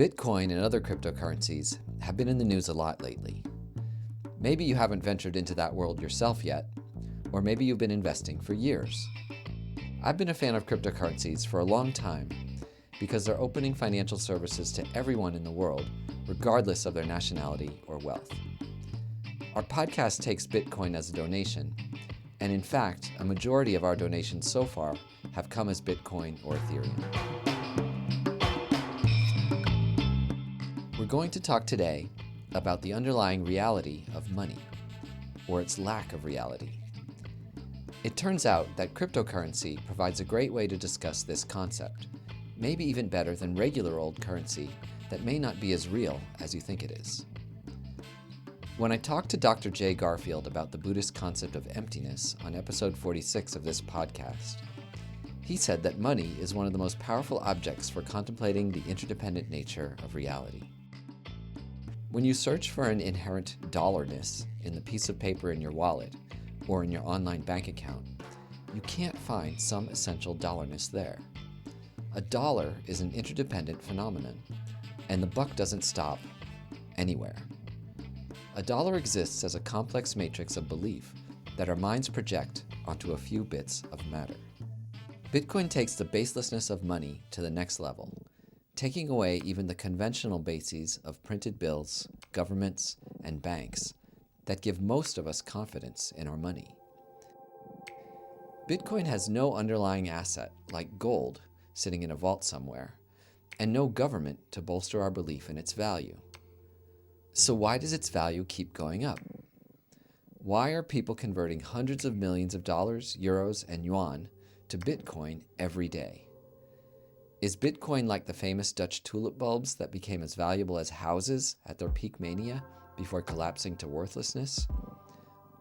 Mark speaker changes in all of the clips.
Speaker 1: Bitcoin and other cryptocurrencies have been in the news a lot lately. Maybe you haven't ventured into that world yourself yet, or maybe you've been investing for years. I've been a fan of cryptocurrencies for a long time because they're opening financial services to everyone in the world, regardless of their nationality or wealth. Our podcast takes Bitcoin as a donation, and in fact, a majority of our donations so far have come as Bitcoin or Ethereum. We're going to talk today about the underlying reality of money, or its lack of reality. It turns out that cryptocurrency provides a great way to discuss this concept, maybe even better than regular old currency that may not be as real as you think it is. When I talked to Dr. Jay Garfield about the Buddhist concept of emptiness on episode 46 of this podcast, he said that money is one of the most powerful objects for contemplating the interdependent nature of reality. When you search for an inherent dollarness in the piece of paper in your wallet or in your online bank account, you can't find some essential dollarness there. A dollar is an interdependent phenomenon, and the buck doesn't stop anywhere. A dollar exists as a complex matrix of belief that our minds project onto a few bits of matter. Bitcoin takes the baselessness of money to the next level, taking away even the conventional bases of printed bills, governments, and banks that give most of us confidence in our money. Bitcoin has no underlying asset, like gold, sitting in a vault somewhere, and no government to bolster our belief in its value. So why does its value keep going up? Why are people converting hundreds of millions of dollars, euros, and yuan to Bitcoin every day? Is Bitcoin like the famous Dutch tulip bulbs that became as valuable as houses at their peak mania before collapsing to worthlessness?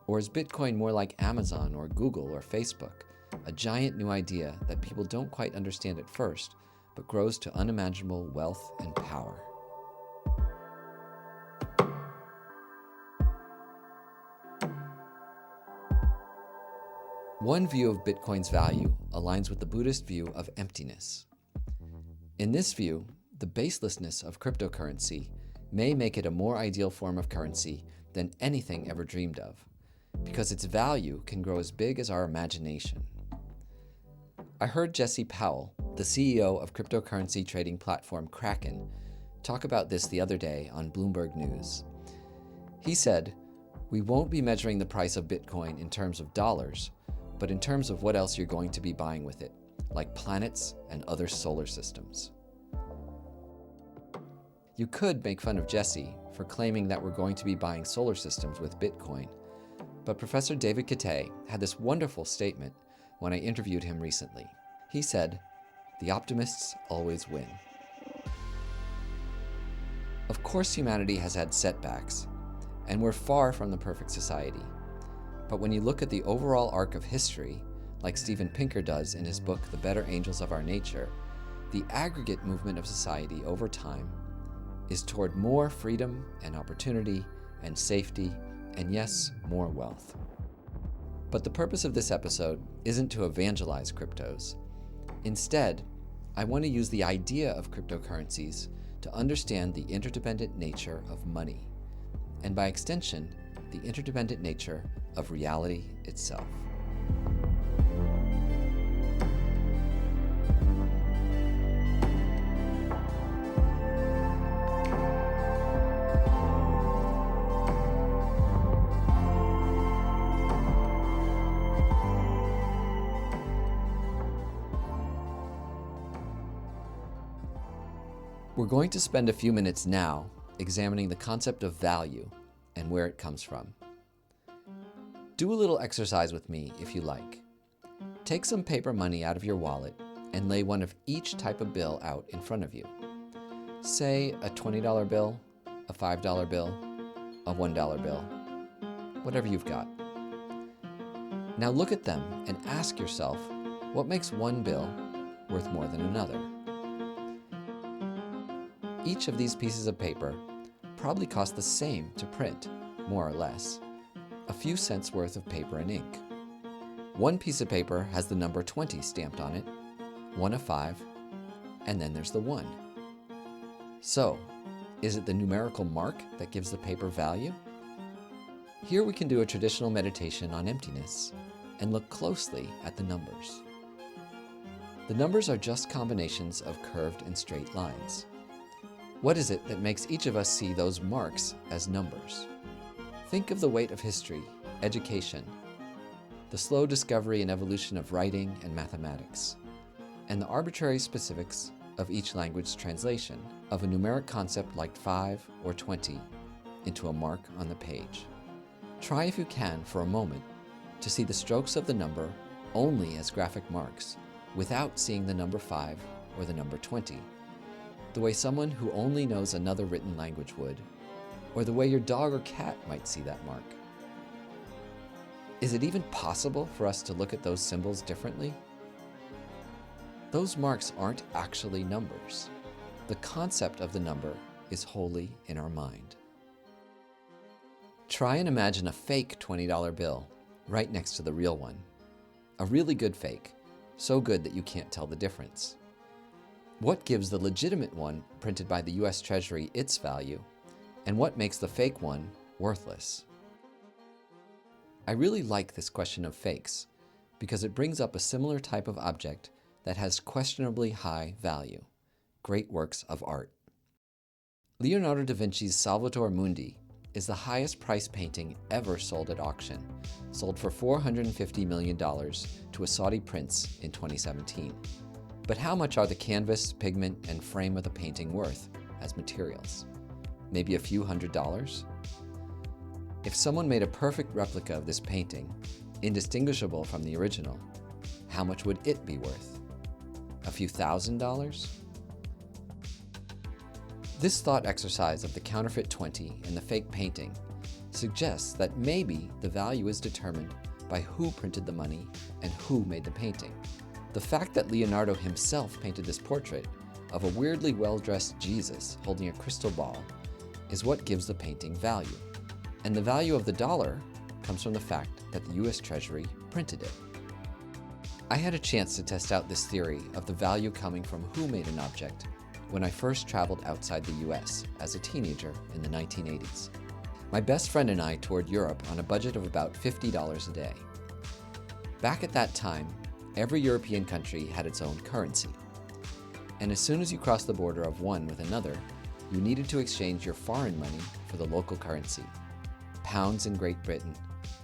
Speaker 1: Or is Bitcoin more like Amazon or Google or Facebook, a giant new idea that people don't quite understand at first, but grows to unimaginable wealth and power? One view of Bitcoin's value aligns with the Buddhist view of emptiness. In this view, the baselessness of cryptocurrency may make it a more ideal form of currency than anything ever dreamed of, because its value can grow as big as our imagination. I heard Jesse Powell, the CEO of cryptocurrency trading platform Kraken, talk about this the other day on Bloomberg News. He said, "We won't be measuring the price of Bitcoin in terms of dollars, but in terms of what else you're going to be buying with it, like planets and other solar systems." You could make fun of Jesse for claiming that we're going to be buying solar systems with Bitcoin, but Professor David Catay had this wonderful statement when I interviewed him recently. He said, "The optimists always win." Of course, humanity has had setbacks, and we're far from the perfect society. But when you look at the overall arc of history, like Steven Pinker does in his book The Better Angels of Our Nature, the aggregate movement of society over time is toward more freedom and opportunity and safety and, yes, more wealth. But the purpose of this episode isn't to evangelize cryptos. Instead, I want to use the idea of cryptocurrencies to understand the interdependent nature of money, and by extension, the interdependent nature of reality itself. We're going to spend a few minutes now examining the concept of value and where it comes from. Do a little exercise with me if you like. Take some paper money out of your wallet and lay one of each type of bill out in front of you. Say a $20 bill, a $5 bill, a $1 bill, whatever you've got. Now look at them and ask yourself, what makes one bill worth more than another? Each of these pieces of paper probably cost the same to print, more or less, a few cents worth of paper and ink. One piece of paper has the number 20 stamped on it, one a 5, and then there's the 1. So, is it the numerical mark that gives the paper value? Here we can do a traditional meditation on emptiness and look closely at the numbers. The numbers are just combinations of curved and straight lines. What is it that makes each of us see those marks as numbers? Think of the weight of history, education, the slow discovery and evolution of writing and mathematics, and the arbitrary specifics of each language translation of a numeric concept like 5 or 20 into a mark on the page. Try, if you can, for a moment, to see the strokes of the number only as graphic marks, without seeing the number 5 or the number 20, the way someone who only knows another written language would, or the way your dog or cat might see that mark. Is it even possible for us to look at those symbols differently? Those marks aren't actually numbers. The concept of the number is wholly in our mind. Try and imagine a fake $20 bill right next to the real one. A really good fake, so good that you can't tell the difference. What gives the legitimate one printed by the US Treasury its value, and what makes the fake one worthless? I really like this question of fakes because it brings up a similar type of object that has questionably high value: great works of art. Leonardo da Vinci's Salvator Mundi is the highest priced painting ever sold at auction, sold for $450 million to a Saudi prince in 2017. But how much are the canvas, pigment, and frame of the painting worth as materials? Maybe a few $100s? If someone made a perfect replica of this painting, indistinguishable from the original, how much would it be worth? A few $1,000s? This thought exercise of the counterfeit 20 and the fake painting suggests that maybe the value is determined by who printed the money and who made the painting. The fact that Leonardo himself painted this portrait of a weirdly well-dressed Jesus holding a crystal ball is what gives the painting value. And the value of the dollar comes from the fact that the US Treasury printed it. I had a chance to test out this theory of the value coming from who made an object when I first traveled outside the US as a teenager in the 1980s. My best friend and I toured Europe on a budget of about $50 a day. Back at that time, every European country had its own currency. And as soon as you crossed the border of one with another, you needed to exchange your foreign money for the local currency. Pounds in Great Britain,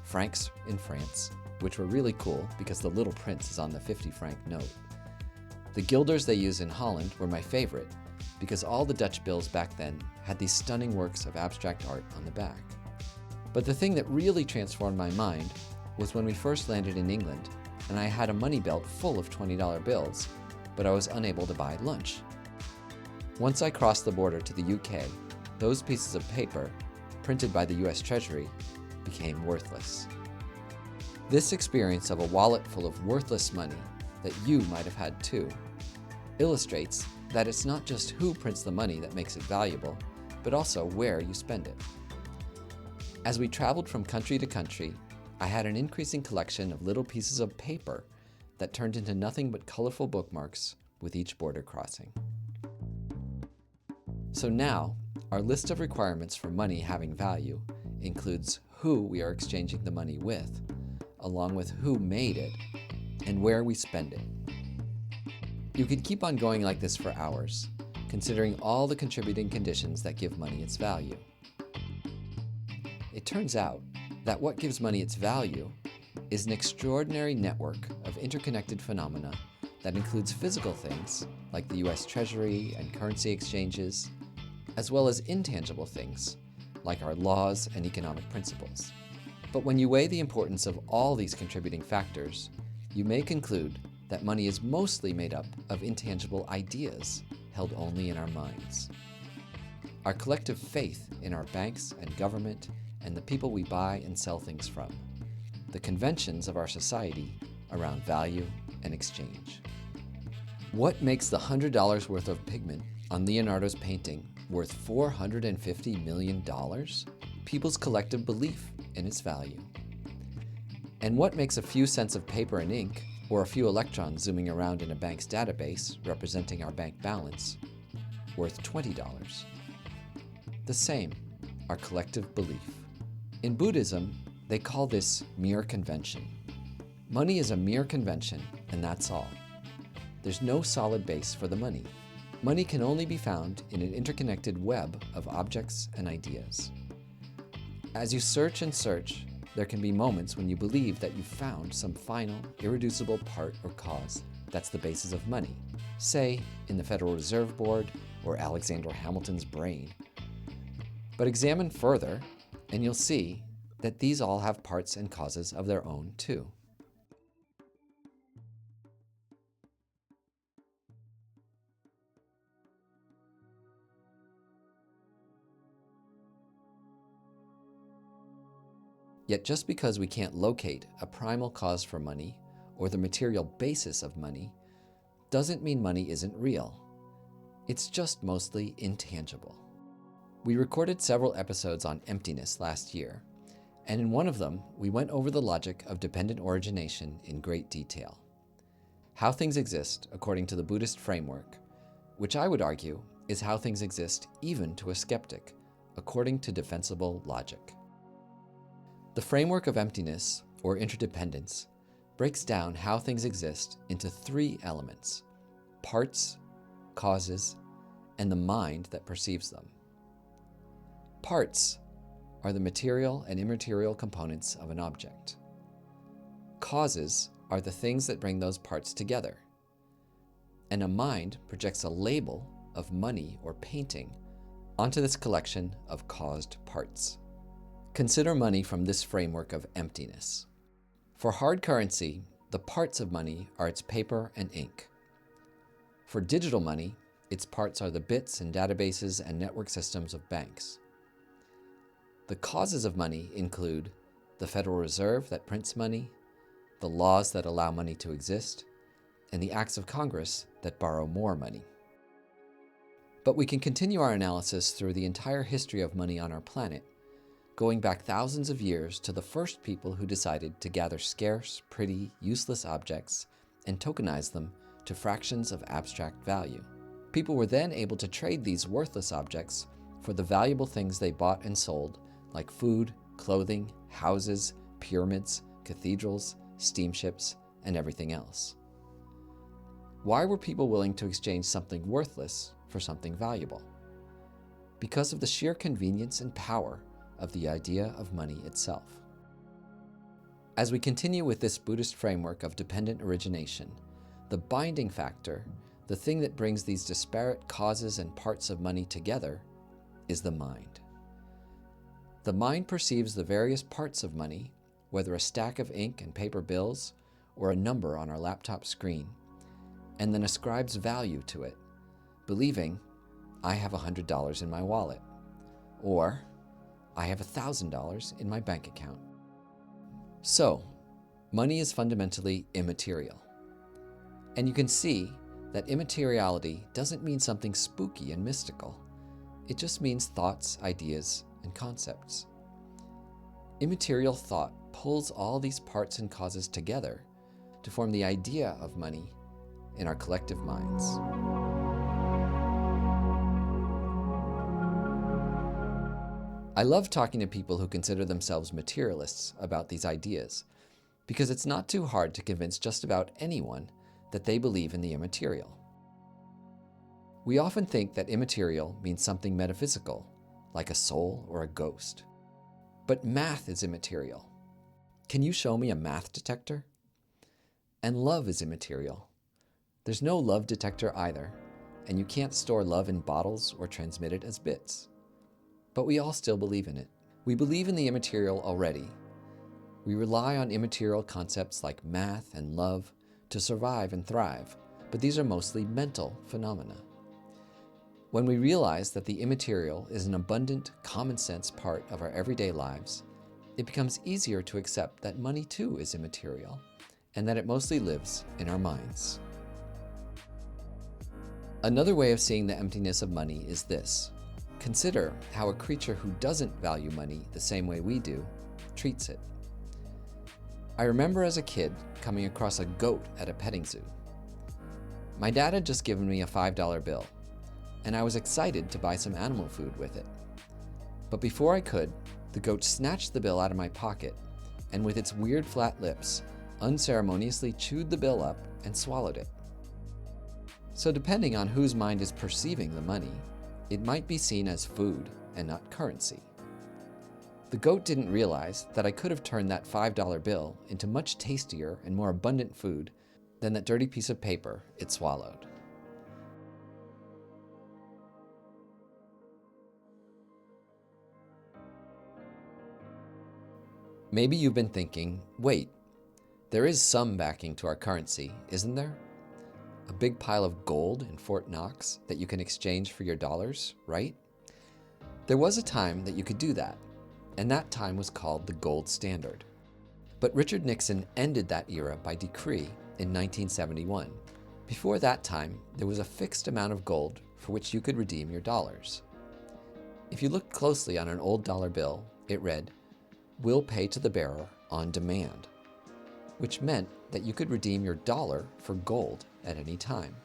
Speaker 1: francs in France, which were really cool because the little prince is on the 50-franc note. The guilders they use in Holland were my favorite because all the Dutch bills back then had these stunning works of abstract art on the back. But the thing that really transformed my mind was when we first landed in England and I had a money belt full of $20 bills, but I was unable to buy lunch. Once I crossed the border to the UK, those pieces of paper, printed by the US Treasury, became worthless. This experience of a wallet full of worthless money that you might have had too illustrates that it's not just who prints the money that makes it valuable, but also where you spend it. As we traveled from country to country, I had an increasing collection of little pieces of paper that turned into nothing but colorful bookmarks with each border crossing. So now, our list of requirements for money having value includes who we are exchanging the money with, along with who made it, and where we spend it. You could keep on going like this for hours, considering all the contributing conditions that give money its value. It turns out that what gives money its value is an extraordinary network of interconnected phenomena that includes physical things like the US Treasury and currency exchanges, as well as intangible things like our laws and economic principles. But when you weigh the importance of all these contributing factors, you may conclude that money is mostly made up of intangible ideas held only in our minds. Our collective faith in our banks and government and the people we buy and sell things from. The conventions of our society around value and exchange. What makes the $100 worth of pigment on Leonardo's painting worth $450 million? People's collective belief in its value. And what makes a few cents of paper and ink, or a few electrons zooming around in a bank's database representing our bank balance, worth $20. The same, our collective belief. In Buddhism, they call this mere convention. Money is a mere convention, and that's all. There's no solid base for the money. Money can only be found in an interconnected web of objects and ideas. As you search and search, there can be moments when you believe that you've found some final, irreducible part or cause that's the basis of money, say in the Federal Reserve Board or Alexander Hamilton's brain. But examine further, and you'll see that these all have parts and causes of their own too. Yet just because we can't locate a primal cause for money or the material basis of money doesn't mean money isn't real. It's just mostly intangible. We recorded several episodes on emptiness last year, and in one of them, we went over the logic of dependent origination in great detail. How things exist according to the Buddhist framework, which I would argue is how things exist even to a skeptic, according to defensible logic. The framework of emptiness, or interdependence, breaks down how things exist into three elements: parts, causes, and the mind that perceives them. Parts are the material and immaterial components of an object. Causes are the things that bring those parts together. And a mind projects a label of money or painting onto this collection of caused parts. Consider money from this framework of emptiness. For hard currency, the parts of money are its paper and ink. For digital money, its parts are the bits and databases and network systems of banks. The causes of money include the Federal Reserve that prints money, the laws that allow money to exist, and the acts of Congress that borrow more money. But we can continue our analysis through the entire history of money on our planet, going back thousands of years to the first people who decided to gather scarce, pretty, useless objects and tokenize them to fractions of abstract value. People were then able to trade these worthless objects for the valuable things they bought and sold, like food, clothing, houses, pyramids, cathedrals, steamships, and everything else. Why were people willing to exchange something worthless for something valuable? Because of the sheer convenience and power of the idea of money itself. As we continue with this Buddhist framework of dependent origination, the binding factor, the thing that brings these disparate causes and parts of money together, is the mind. The mind perceives the various parts of money, whether a stack of ink and paper bills or a number on our laptop screen, and then ascribes value to it, believing, I have $100 in my wallet, or I have $1,000 in my bank account. So, money is fundamentally immaterial. And you can see that immateriality doesn't mean something spooky and mystical. It just means thoughts, ideas, and concepts. Immaterial thought pulls all these parts and causes together to form the idea of money in our collective minds. I love talking to people who consider themselves materialists about these ideas, because it's not too hard to convince just about anyone that they believe in the immaterial. We often think that immaterial means something metaphysical, like a soul or a ghost. But math is immaterial. Can you show me a math detector? And love is immaterial. There's no love detector either, and you can't store love in bottles or transmit it as bits. But we all still believe in it. We believe in the immaterial already. We rely on immaterial concepts like math and love to survive and thrive, but these are mostly mental phenomena. When we realize that the immaterial is an abundant, common sense part of our everyday lives, it becomes easier to accept that money too is immaterial, and that it mostly lives in our minds. Another way of seeing the emptiness of money is this. Consider how a creature who doesn't value money the same way we do treats it. I remember as a kid coming across a goat at a petting zoo. My dad had just given me a $5 bill, and I was excited to buy some animal food with it. But before I could, the goat snatched the bill out of my pocket and with its weird flat lips, unceremoniously chewed the bill up and swallowed it. So depending on whose mind is perceiving the money, it might be seen as food and not currency. The goat didn't realize that I could have turned that $5 bill into much tastier and more abundant food than that dirty piece of paper it swallowed. Maybe you've been thinking, wait, there is some backing to our currency, isn't there? A big pile of gold in Fort Knox that you can exchange for your dollars, right? There was a time that you could do that, and that time was called the gold standard. But Richard Nixon ended that era by decree in 1971. Before that time, there was a fixed amount of gold for which you could redeem your dollars. If you looked closely on an old dollar bill, it read, "Will pay to the bearer on demand," which meant that you could redeem your dollar for gold at any time.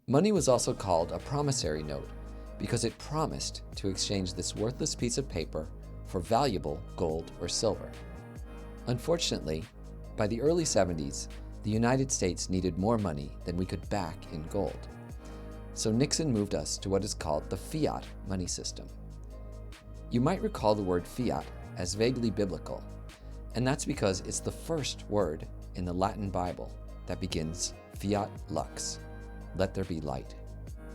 Speaker 1: Money was also called a promissory note because it promised to exchange this worthless piece of paper for valuable gold or silver. Unfortunately, by the early 70s, the United States needed more money than we could back in gold. So Nixon moved us to what is called the fiat money system. You might recall the word fiat as vaguely biblical, and that's because it's the first word in the Latin Bible that begins fiat lux, let there be light.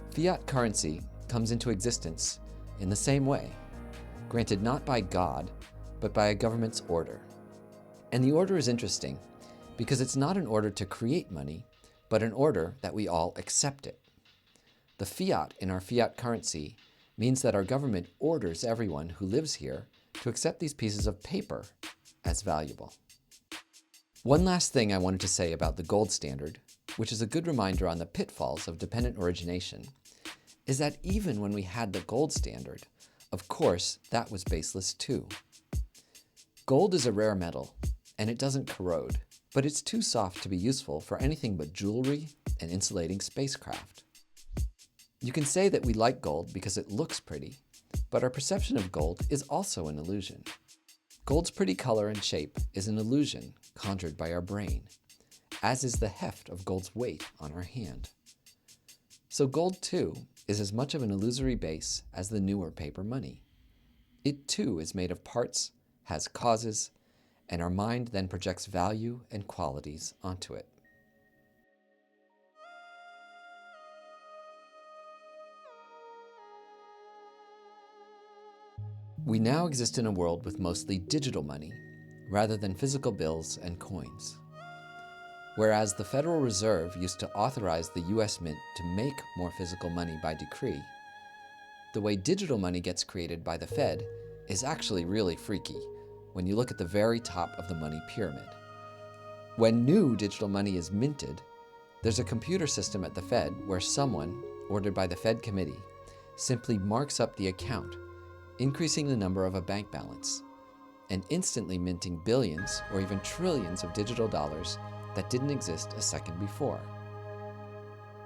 Speaker 1: Fiat currency comes into existence in the same way, granted not by God, but by a government's order. And the order is interesting because it's not an order to create money, but an order that we all accept it. The fiat in our fiat currency means that our government orders everyone who lives here to accept these pieces of paper as valuable. One last thing I wanted to say about the gold standard, which is a good reminder on the pitfalls of dependent origination, is that even when we had the gold standard, of course, that was baseless too. Gold is a rare metal, and it doesn't corrode, but it's too soft to be useful for anything but jewelry and insulating spacecraft. You can say that we like gold because it looks pretty, but our perception of gold is also an illusion. Gold's pretty color and shape is an illusion conjured by our brain, as is the heft of gold's weight on our hand. So gold, too, is as much of an illusory base as the newer paper money. It, too, is made of parts, has causes, and our mind then projects value and qualities onto it. We now exist in a world with mostly digital money, rather than physical bills and coins. Whereas the Federal Reserve used to authorize the US Mint to make more physical money by decree, the way digital money gets created by the Fed is actually really freaky when you look at the very top of the money pyramid. When new digital money is minted, there's a computer system at the Fed where someone, ordered by the Fed committee, simply marks up the account, increasing the number of a bank balance, and instantly minting billions or even trillions of digital dollars that didn't exist a second before.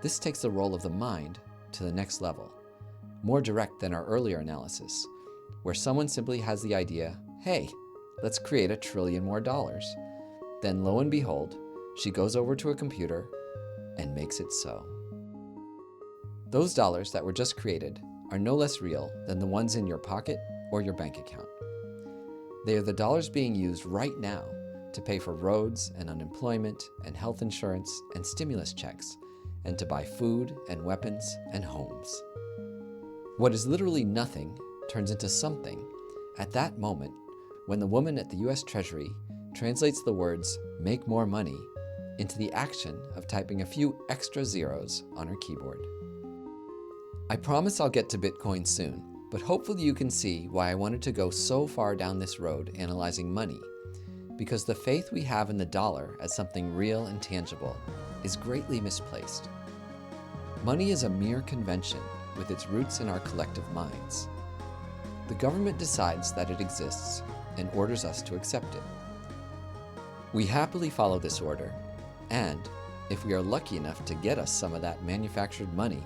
Speaker 1: This takes the role of the mind to the next level, more direct than our earlier analysis, where someone simply has the idea, hey, let's create $1 trillion more dollars. Then lo and behold, she goes over to a computer and makes it so. Those dollars that were just created are no less real than the ones in your pocket or your bank account. They are the dollars being used right now to pay for roads and unemployment and health insurance and stimulus checks, and to buy food and weapons and homes. What is literally nothing turns into something at that moment when the woman at the US Treasury translates the words "make more money" into the action of typing a few extra zeros on her keyboard. I promise I'll get to Bitcoin soon, but hopefully you can see why I wanted to go so far down this road analyzing money, because the faith we have in the dollar as something real and tangible is greatly misplaced. Money is a mere convention with its roots in our collective minds. The government decides that it exists and orders us to accept it. We happily follow this order, and if we are lucky enough to get us some of that manufactured money,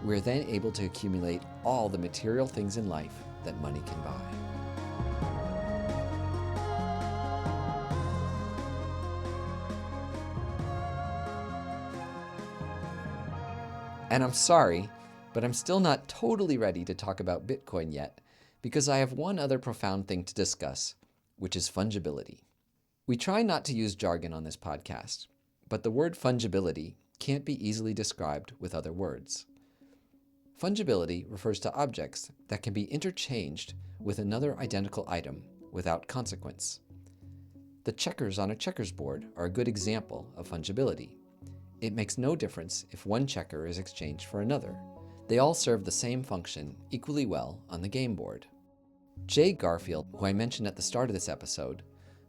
Speaker 1: We're then able to accumulate all the material things in life that money can buy. And I'm sorry, but I'm still not totally ready to talk about Bitcoin yet, because I have one other profound thing to discuss, which is fungibility. We try not to use jargon on this podcast, but the word fungibility can't be easily described with other words. Fungibility refers to objects that can be interchanged with another identical item without consequence. The checkers on a checkers board are a good example of fungibility. It makes no difference if one checker is exchanged for another. They all serve the same function equally well on the game board. Jay Garfield, who I mentioned at the start of this episode,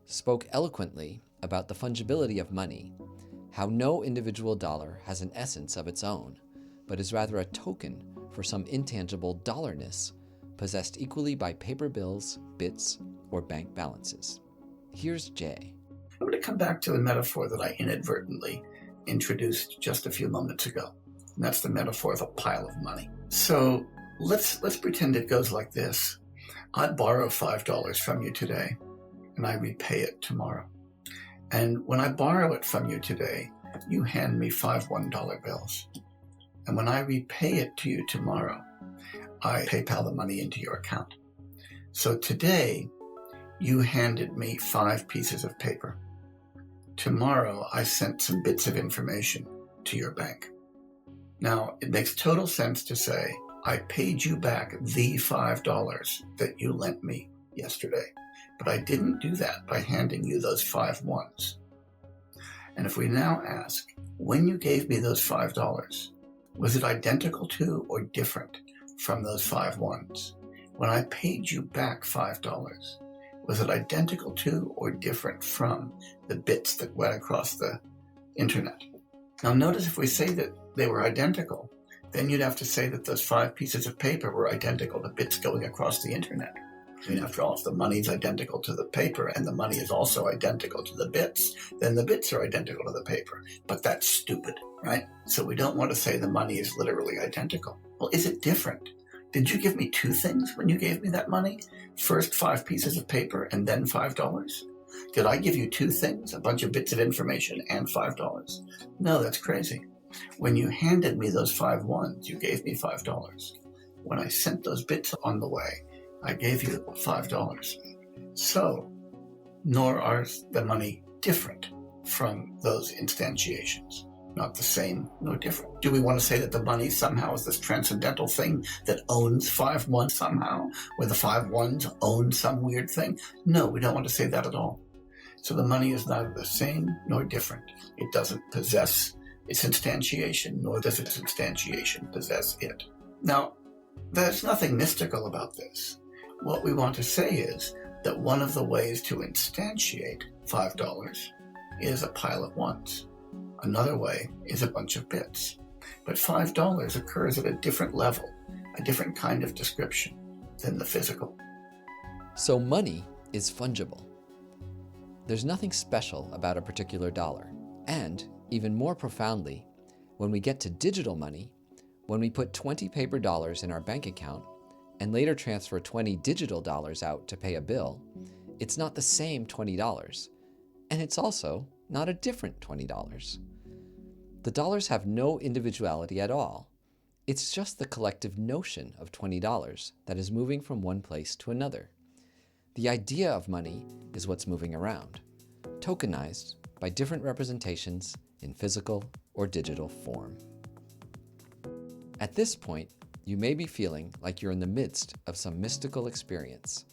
Speaker 1: spoke eloquently about the fungibility of money, how no individual dollar has an essence of its own, but is rather a token for some intangible dollarness possessed equally by paper bills, bits, or bank balances. Here's Jay.
Speaker 2: I'm going to come back to the metaphor that I inadvertently introduced just a few moments ago. And that's the metaphor of a pile of money. So let's pretend it goes like this. I borrow $5 from you today, and I repay it tomorrow. And when I borrow it from you today, you hand me 5 $1 bills. And when I repay it to you tomorrow, I PayPal the money into your account. So today, you handed me 5 pieces of paper. Tomorrow, I sent some bits of information to your bank. Now, it makes total sense to say, I paid you back the $5 that you lent me yesterday. But I didn't do that by handing you those 5 ones. And if we now ask, when you gave me those $5, was it identical to or different from those 5 ones? When I paid you back $5, was it identical to or different from the bits that went across the internet? Now notice if we say that they were identical, then you'd have to say that those 5 pieces of paper were identical to bits going across the internet. I mean, after all, if the money is identical to the paper and the money is also identical to the bits, then the bits are identical to the paper. But that's stupid, right? So we don't want to say the money is literally identical. Well, is it different? Did you give me 2 things when you gave me that money? First 5 pieces of paper and then $5? Did I give you 2 things, a bunch of bits of information and $5? No, that's crazy. When you handed me those 5 ones, you gave me $5. When I sent those bits on the way, I gave you $5. So, nor are the money different from those instantiations. Not the same, nor different. Do we want to say that the money somehow is this transcendental thing that owns 5 ones somehow, where the 5 ones own some weird thing? No, we don't want to say that at all. So the money is neither the same nor different. It doesn't possess its instantiation, nor does its instantiation possess it. Now, there's nothing mystical about this. What we want to say is that one of the ways to instantiate $5 is a pile of ones. Another way is a bunch of bits. But $5 occurs at a different level, a different kind of description than the physical.
Speaker 1: So money is fungible. There's nothing special about a particular dollar. And, even more profoundly, when we get to digital money, when we put 20 paper dollars in our bank account and later transfer 20 digital dollars out to pay a bill, it's not the same $20. And it's also not a different $20. The dollars have no individuality at all. It's just the collective notion of $20 that is moving from one place to another. The idea of money is what's moving around, tokenized by different representations in physical or digital form. At this point, you may be feeling like you're in the midst of some mystical experience,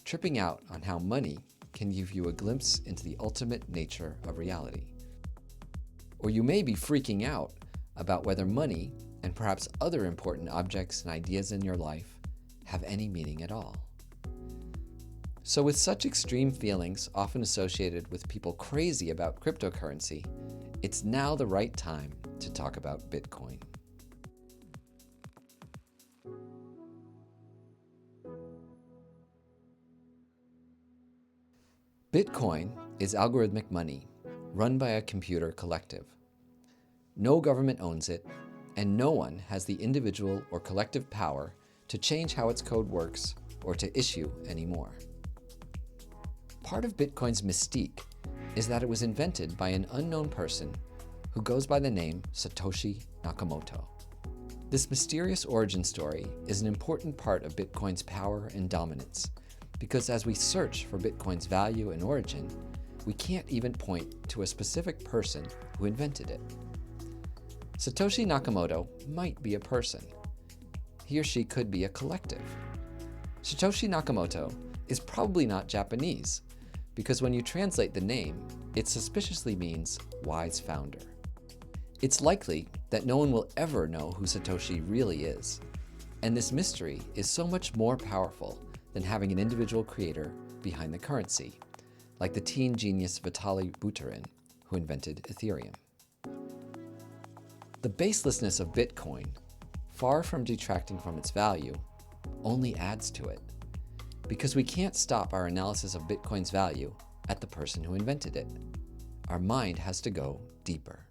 Speaker 1: tripping out on how money can give you a glimpse into the ultimate nature of reality. Or you may be freaking out about whether money and perhaps other important objects and ideas in your life have any meaning at all. So with such extreme feelings often associated with people crazy about cryptocurrency, it's now the right time to talk about Bitcoin. Bitcoin is algorithmic money run by a computer collective. No government owns it, and no one has the individual or collective power to change how its code works or to issue any more. Part of Bitcoin's mystique is that it was invented by an unknown person who goes by the name Satoshi Nakamoto. This mysterious origin story is an important part of Bitcoin's power and dominance, because as we search for Bitcoin's value and origin, we can't even point to a specific person who invented it. Satoshi Nakamoto might be a person. He or she could be a collective. Satoshi Nakamoto is probably not Japanese, because when you translate the name, it suspiciously means wise founder. It's likely that no one will ever know who Satoshi really is, and this mystery is so much more powerful than having an individual creator behind the currency, like the teen genius Vitalik Buterin, who invented Ethereum. The baselessness of Bitcoin, far from detracting from its value, only adds to it, because we can't stop our analysis of Bitcoin's value at the person who invented it. Our mind has to go deeper.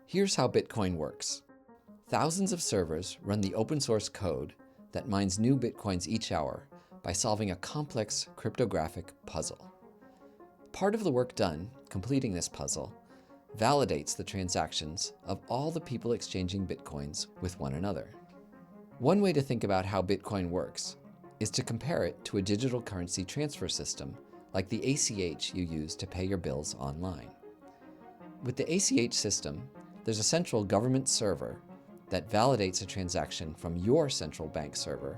Speaker 1: Here's how Bitcoin works. Thousands of servers run the open source code that mines new Bitcoins each hour by solving a complex cryptographic puzzle. Part of the work done, completing this puzzle, validates the transactions of all the people exchanging Bitcoins with one another. One way to think about how Bitcoin works is to compare it to a digital currency transfer system like the ACH you use to pay your bills online. With the ACH system, there's a central government server that validates a transaction from your central bank server,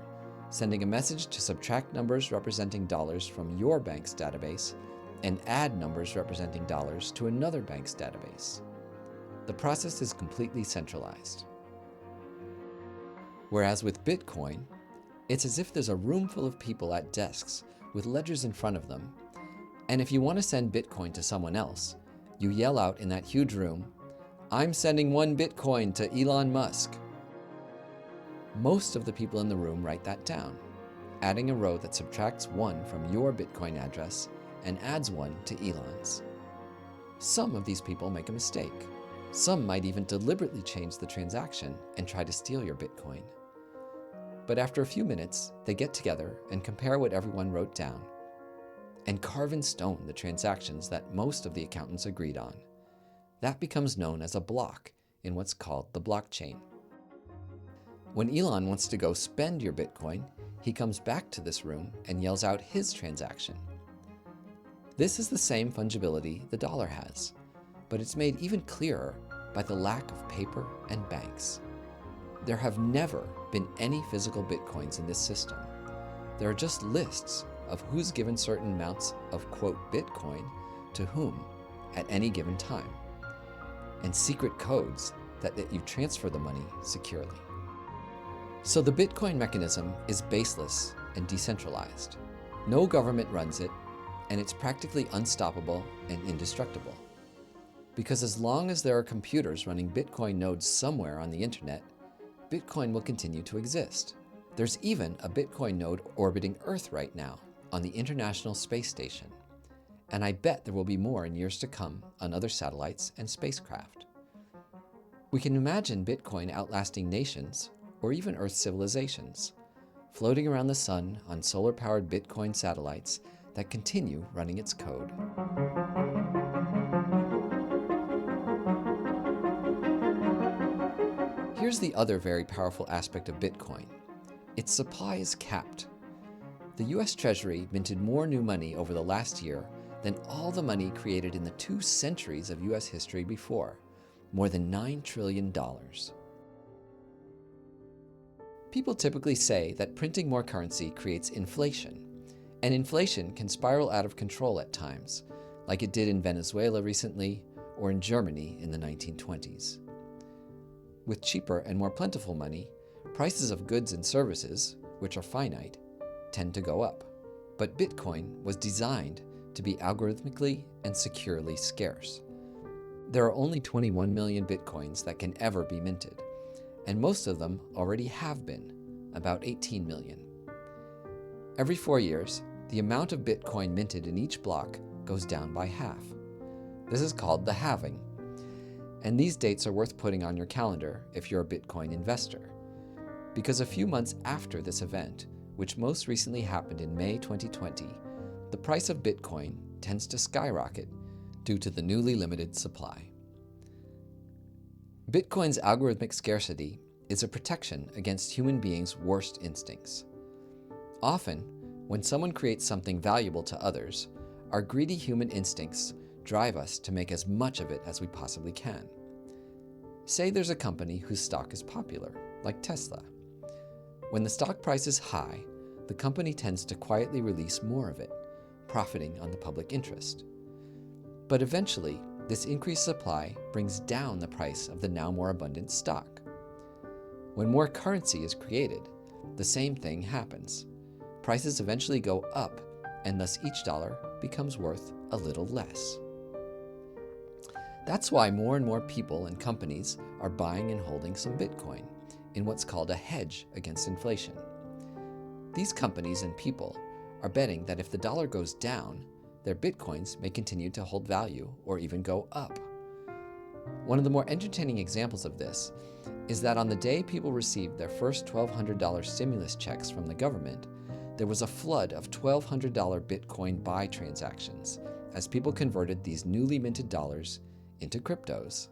Speaker 1: sending a message to subtract numbers representing dollars from your bank's database and add numbers representing dollars to another bank's database. The process is completely centralized. Whereas with Bitcoin, it's as if there's a room full of people at desks with ledgers in front of them, and if you want to send Bitcoin to someone else, you yell out in that huge room, "I'm sending 1 Bitcoin to Elon Musk." Most of the people in the room write that down, adding a row that subtracts 1 from your Bitcoin address and adds 1 to Elon's. Some of these people make a mistake. Some might even deliberately change the transaction and try to steal your Bitcoin. But after a few minutes, they get together and compare what everyone wrote down and carve in stone the transactions that most of the accountants agreed on. That becomes known as a block in what's called the blockchain. When Elon wants to go spend your Bitcoin, he comes back to this room and yells out his transaction. This is the same fungibility the dollar has, but it's made even clearer by the lack of paper and banks. There have never been any physical Bitcoins in this system. There are just lists of who's given certain amounts of, quote, Bitcoin to whom at any given time, and secret codes that let you transfer the money securely. So the Bitcoin mechanism is baseless and decentralized. No government runs it, and it's practically unstoppable and indestructible. Because as long as there are computers running Bitcoin nodes somewhere on the internet, Bitcoin will continue to exist. There's even a Bitcoin node orbiting Earth right now on the International Space Station. And I bet there will be more in years to come on other satellites and spacecraft. We can imagine Bitcoin outlasting nations or even Earth civilizations, floating around the sun on solar-powered Bitcoin satellites that continue running its code. Here's the other very powerful aspect of Bitcoin. Its supply is capped. The US Treasury minted more new money over the last year than all the money created in the 2 centuries of US history before, more than $9 trillion. People typically say that printing more currency creates inflation, and inflation can spiral out of control at times, like it did in Venezuela recently or in Germany in the 1920s. With cheaper and more plentiful money, prices of goods and services, which are finite, tend to go up. But Bitcoin was designed to be algorithmically and securely scarce. There are only 21 million Bitcoins that can ever be minted, and most of them already have been, about 18 million. Every 4 years, the amount of Bitcoin minted in each block goes down by half. This is called the halving. And these dates are worth putting on your calendar if you're a Bitcoin investor. Because a few months after this event, which most recently happened in May 2020, the price of Bitcoin tends to skyrocket due to the newly limited supply. Bitcoin's algorithmic scarcity is a protection against human beings' worst instincts. Often, when someone creates something valuable to others, our greedy human instincts drive us to make as much of it as we possibly can. Say there's a company whose stock is popular, like Tesla. When the stock price is high, the company tends to quietly release more of it, profiting on the public interest. But eventually, this increased supply brings down the price of the now more abundant stock. When more currency is created, the same thing happens. Prices eventually go up, and thus each dollar becomes worth a little less. That's why more and more people and companies are buying and holding some Bitcoin in what's called a hedge against inflation. These companies and people are betting that if the dollar goes down, their Bitcoins may continue to hold value or even go up. One of the more entertaining examples of this is that on the day people received their first $1,200 stimulus checks from the government, there was a flood of $1,200 Bitcoin buy transactions as people converted these newly minted dollars into cryptos.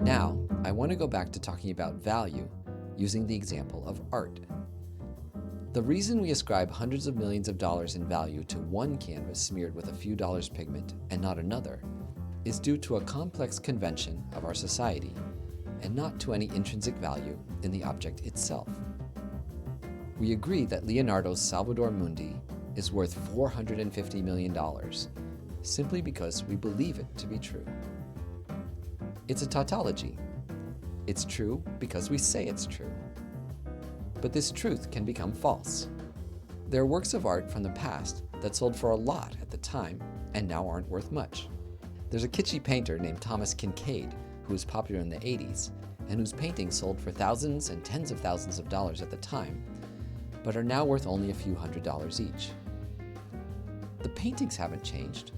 Speaker 1: Now, I want to go back to talking about value using the example of art. The reason we ascribe hundreds of millions of dollars in value to one canvas smeared with a few dollars pigment and not another is due to a complex convention of our society and not to any intrinsic value in the object itself. We agree that Leonardo's Salvator Mundi is worth $450 million simply because we believe it to be true. It's a tautology. It's true because we say it's true. But this truth can become false. There are works of art from the past that sold for a lot at the time and now aren't worth much. There's a kitschy painter named Thomas Kinkade who was popular in the 80s and whose paintings sold for thousands and tens of thousands of dollars at the time, but are now worth only a few $100s each. The paintings haven't changed,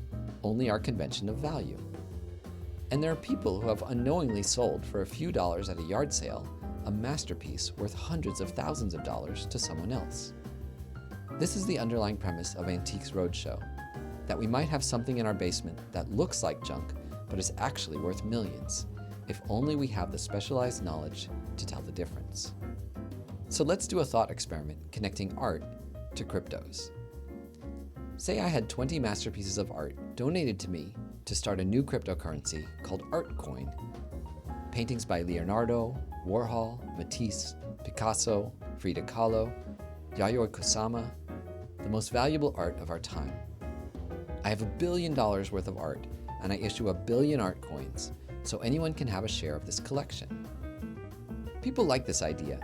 Speaker 1: only our convention of value. And there are people who have unknowingly sold for a few dollars at a yard sale a masterpiece worth hundreds of thousands of dollars to someone else. This is the underlying premise of Antiques Roadshow, that we might have something in our basement that looks like junk but is actually worth millions, if only we have the specialized knowledge to tell the difference. So let's do a thought experiment connecting art to cryptos. Say I had 20 masterpieces of art donated to me to start a new cryptocurrency called ArtCoin. Paintings by Leonardo, Warhol, Matisse, Picasso, Frida Kahlo, Yayoi Kusama, the most valuable art of our time. I have $1 billion worth of art, and I issue 1 billion art coins, so anyone can have a share of this collection. People like this idea,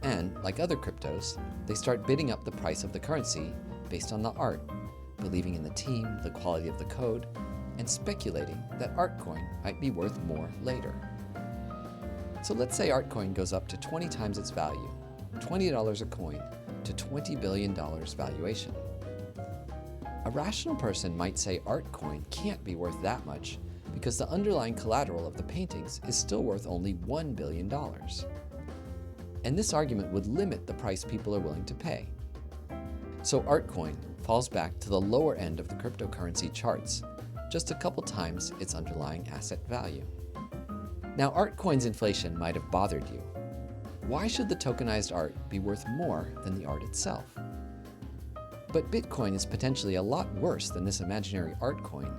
Speaker 1: and, like other cryptos, they start bidding up the price of the currency based on the art, believing in the team, the quality of the code, and speculating that ArtCoin might be worth more later. So let's say ArtCoin goes up to 20 times its value, $20 a coin, to $20 billion valuation. A rational person might say ArtCoin can't be worth that much because the underlying collateral of the paintings is still worth only $1 billion. And this argument would limit the price people are willing to pay. So ArtCoin falls back to the lower end of the cryptocurrency charts, just a couple times its underlying asset value. Now, ArtCoin's inflation might have bothered you. Why should the tokenized art be worth more than the art itself? But Bitcoin is potentially a lot worse than this imaginary art coin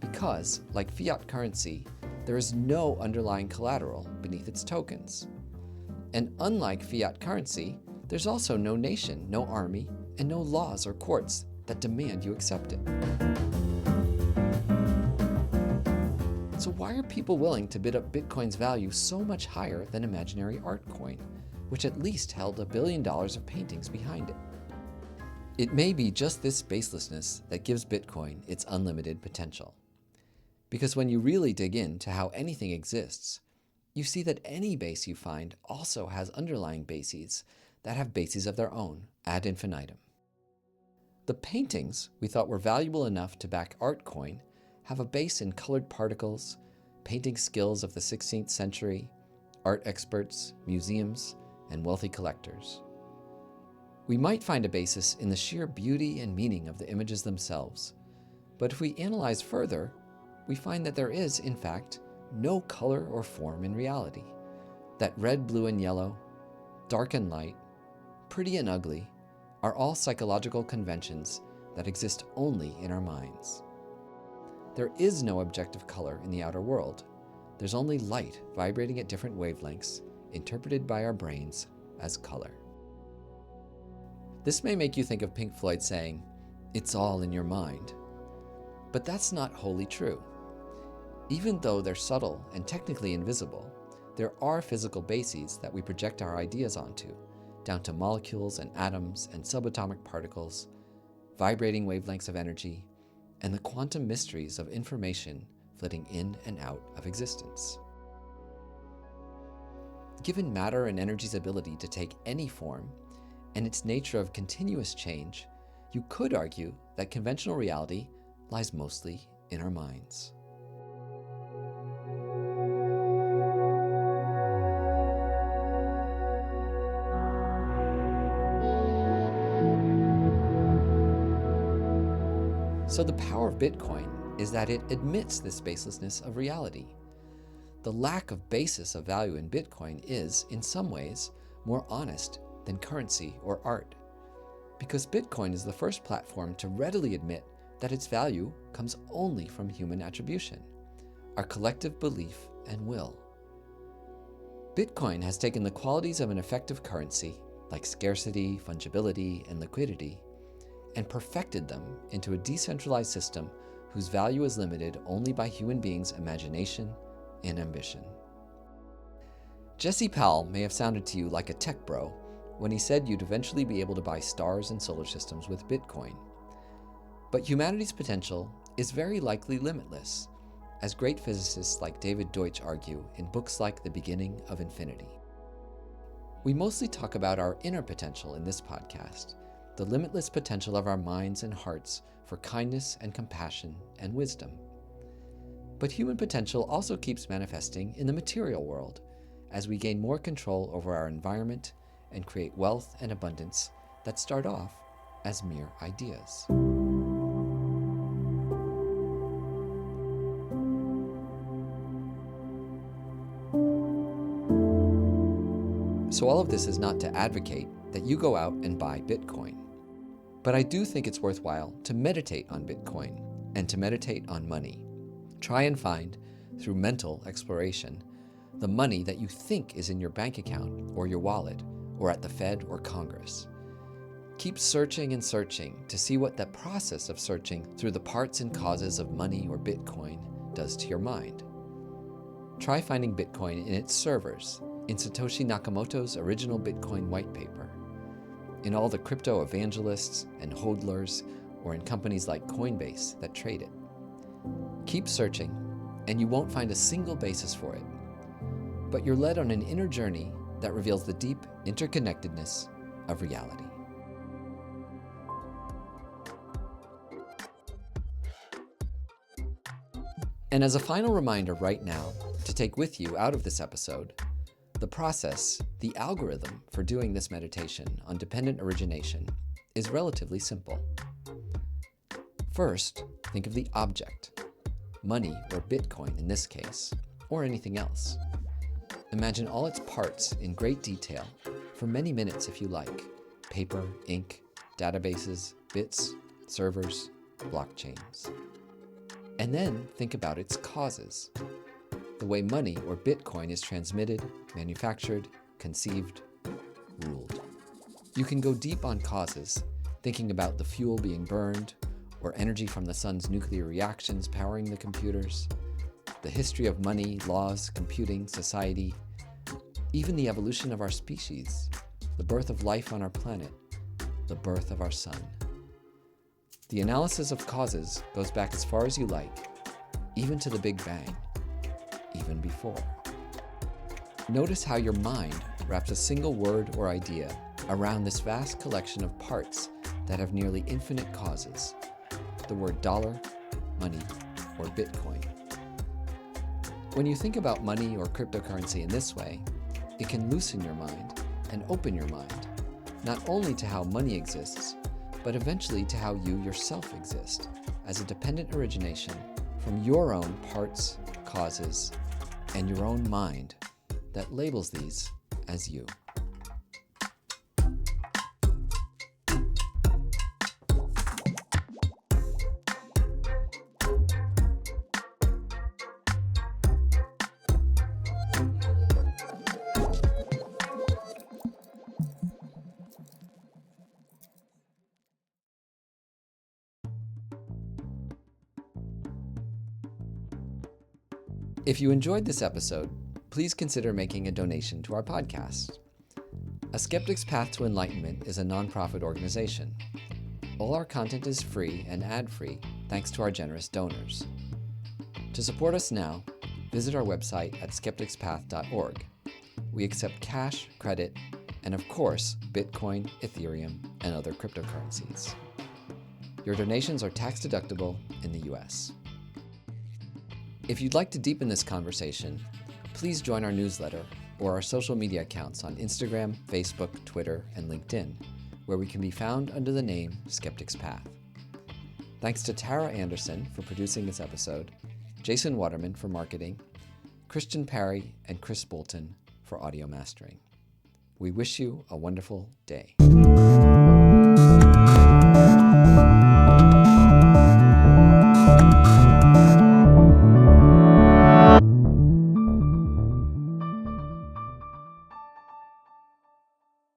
Speaker 1: because, like fiat currency, there is no underlying collateral beneath its tokens. And unlike fiat currency, there's also no nation, no army, and no laws or courts that demand you accept it. So why are people willing to bid up Bitcoin's value so much higher than imaginary art coin, which at least held $1 billion of paintings behind it? It may be just this baselessness that gives Bitcoin its unlimited potential. Because when you really dig into how anything exists, you see that any base you find also has underlying bases that have bases of their own ad infinitum. The paintings we thought were valuable enough to back art coin have a base in colored particles, painting skills of the 16th century, art experts, museums, and wealthy collectors. We might find a basis in the sheer beauty and meaning of the images themselves, but if we analyze further, we find that there is, in fact, no color or form in reality. That red, blue, and yellow, dark and light, pretty and ugly, are all psychological conventions that exist only in our minds. There is no objective color in the outer world. There's only light vibrating at different wavelengths, interpreted by our brains as color. This may make you think of Pink Floyd saying, "It's all in your mind." But that's not wholly true. Even though they're subtle and technically invisible, there are physical bases that we project our ideas onto, down to molecules and atoms and subatomic particles, vibrating wavelengths of energy, and the quantum mysteries of information flitting in and out of existence. Given matter and energy's ability to take any form, and its nature of continuous change, you could argue that conventional reality lies mostly in our minds. So the power of Bitcoin is that it admits this baselessness of reality. The lack of basis of value in Bitcoin is, in some ways, more honest than currency or art, because Bitcoin is the first platform to readily admit that its value comes only from human attribution, our collective belief and will. Bitcoin has taken the qualities of an effective currency, like scarcity, fungibility, and liquidity, and perfected them into a decentralized system whose value is limited only by human beings' imagination and ambition. Jesse Powell may have sounded to you like a tech bro when he said you'd eventually be able to buy stars and solar systems with Bitcoin. But humanity's potential is very likely limitless, as great physicists like David Deutsch argue in books like The Beginning of Infinity. We mostly talk about our inner potential in this podcast, the limitless potential of our minds and hearts for kindness and compassion and wisdom. But human potential also keeps manifesting in the material world as we gain more control over our environment and create wealth and abundance that start off as mere ideas. So all of this is not to advocate that you go out and buy Bitcoin. But I do think it's worthwhile to meditate on Bitcoin and to meditate on money. Try and find, through mental exploration, the money that you think is in your bank account or your wallet or at the Fed or Congress. Keep searching and searching to see what that process of searching through the parts and causes of money or Bitcoin does to your mind. Try finding Bitcoin in its servers, in Satoshi Nakamoto's original Bitcoin white paper, in all the crypto evangelists and hodlers, or in companies like Coinbase that trade it. Keep searching, and you won't find a single basis for it. But you're led on an inner journey that reveals the deep interconnectedness of reality. And as a final reminder right now to take with you out of this episode, the process, the algorithm for doing this meditation on dependent origination is relatively simple. First, think of the object, money or Bitcoin in this case, or anything else. Imagine all its parts in great detail for many minutes if you like: paper, ink, databases, bits, servers, blockchains. And then think about its causes, the way money or Bitcoin is transmitted, manufactured, conceived, ruled. You can go deep on causes, thinking about the fuel being burned, or energy from the sun's nuclear reactions powering the computers, the history of money, laws, computing, society, even the evolution of our species, the birth of life on our planet, the birth of our sun. The analysis of causes goes back as far as you like, even to the Big Bang, even before. Notice how your mind wraps a single word or idea around this vast collection of parts that have nearly infinite causes. The word dollar, money, or Bitcoin. When you think about money or cryptocurrency in this way, it can loosen your mind and open your mind, not only to how money exists, but eventually to how you yourself exist as a dependent origination from your own parts, causes, and your own mind that labels these as you. If you enjoyed this episode, please consider making a donation to our podcast. A Skeptic's Path to Enlightenment is a nonprofit organization. All our content is free and ad-free thanks to our generous donors. To support us now, visit our website at skepticspath.org. We accept cash, credit, and of course, Bitcoin, Ethereum, and other cryptocurrencies. Your donations are tax deductible in the US. If you'd like to deepen this conversation, please join our newsletter or our social media accounts on Instagram, Facebook, Twitter, and LinkedIn, where we can be found under the name Skeptic's Path. Thanks to Tara Anderson for producing this episode, Jason Waterman for marketing, Christian Parry and Chris Bolton for audio mastering. We wish you a wonderful day.